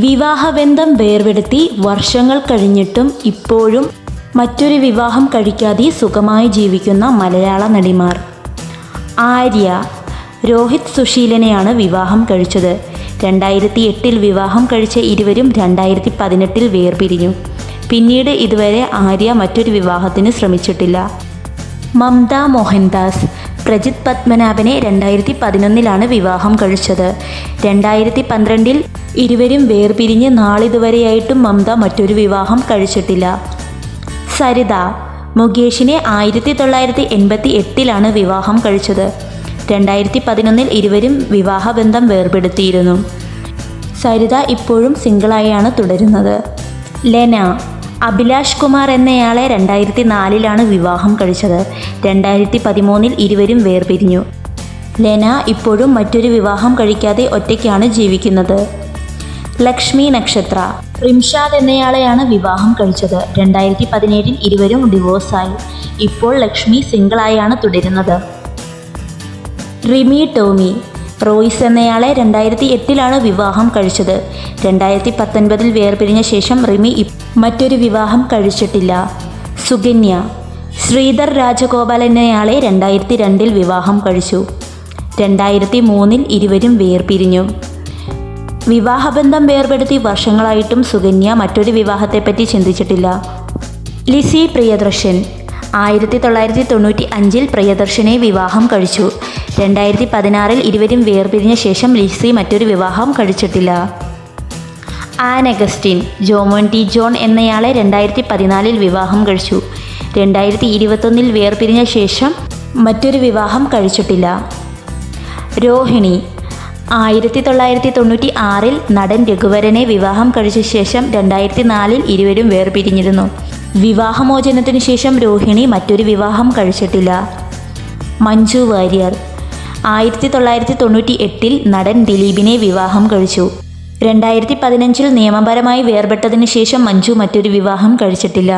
വിവാഹബന്ധം വേർപെടുത്തി വർഷങ്ങൾ കഴിഞ്ഞിട്ടും ഇപ്പോഴും മറ്റൊരു വിവാഹം കഴിക്കാതെ സുഖമായി ജീവിക്കുന്ന മലയാള നടിമാർ. ആര്യ രോഹിത് സുശീലനെയാണ് വിവാഹം കഴിച്ചത്. 2008 വിവാഹം കഴിച്ച ഇരുവരും 2018 വേർപിരിഞ്ഞു. പിന്നീട് ഇതുവരെ ആര്യ മറ്റൊരു വിവാഹത്തിന് ശ്രമിച്ചിട്ടില്ല. മമത മോഹൻദാസ് പ്രജിത് പത്മനാഭനെ 2011 വിവാഹം കഴിച്ചത്. 2012 ഇരുവരും വേർപിരിഞ്ഞ് നാളിതുവരെയായിട്ടും മമത മറ്റൊരു വിവാഹം കഴിച്ചിട്ടില്ല. സരിത മുകേഷിനെ 1988 വിവാഹം കഴിച്ചത്. 2011 ഇരുവരും വിവാഹബന്ധം വേർപെടുത്തിയിരുന്നു. സരിത ഇപ്പോഴും സിംഗിളായാണ് തുടരുന്നത്. ലെന അഭിലാഷ് കുമാർ എന്നയാളെ 2004 വിവാഹം കഴിച്ചത്. 2013 ഇരുവരും വേർപിരിഞ്ഞു. ലെന ഇപ്പോഴും മറ്റൊരു വിവാഹം കഴിക്കാതെ ഒറ്റയ്ക്കാണ് ജീവിക്കുന്നത്. ലക്ഷ്മി നക്ഷത്ര റിംഷാദ് എന്നയാളെയാണ് വിവാഹം കഴിച്ചത്. 2017 ഇരുവരും ഡിവോഴ്സായി. ഇപ്പോൾ ലക്ഷ്മി സിംഗിളായാണ് തുടരുന്നത്. റിമി ടോമി റോയ്സ് എന്നയാളെ 2008 വിവാഹം കഴിച്ചത്. 2019 വേർപിരിഞ്ഞ ശേഷം റിമി മറ്റൊരു വിവാഹം കഴിച്ചിട്ടില്ല. സുകന്യ ശ്രീധർ രാജഗോപാൽ എന്നയാളെ 2002 വിവാഹം കഴിച്ചു. 2003 ഇരുവരും വേർപിരിഞ്ഞു. വിവാഹബന്ധം വേർപെടുത്തി വർഷങ്ങളായിട്ടും സുകന്യ മറ്റൊരു വിവാഹത്തെപ്പറ്റി ചിന്തിച്ചിട്ടില്ല. ലിസി പ്രിയദർശൻ 1995 പ്രിയദർശനെ വിവാഹം കഴിച്ചു. 2016 ഇരുവരും വേർപിരിഞ്ഞ ശേഷം ലിസി മറ്റൊരു വിവാഹം കഴിച്ചിട്ടില്ല. ആൻ അഗസ്റ്റിൻ ജോമോൻ ജോൺ എന്നയാളെ 2014 വിവാഹം കഴിച്ചു. 2021 വേർപിരിഞ്ഞ ശേഷം മറ്റൊരു വിവാഹം കഴിച്ചിട്ടില്ല. രോഹിണി 1996 നടൻ രഘുവരനെ വിവാഹം കഴിച്ച ശേഷം 2004 ഇരുവരും വേർപിരിഞ്ഞിരുന്നു. വിവാഹമോചനത്തിനു ശേഷം രോഹിണി മറ്റൊരു വിവാഹം കഴിച്ചിട്ടില്ല. മഞ്ജു വാര്യർ 1998 നടൻ ദിലീപിനെ വിവാഹം കഴിച്ചു. 2015 നിയമപരമായി വേർപെട്ടതിനു ശേഷം മഞ്ജു മറ്റൊരു വിവാഹം കഴിച്ചിട്ടില്ല.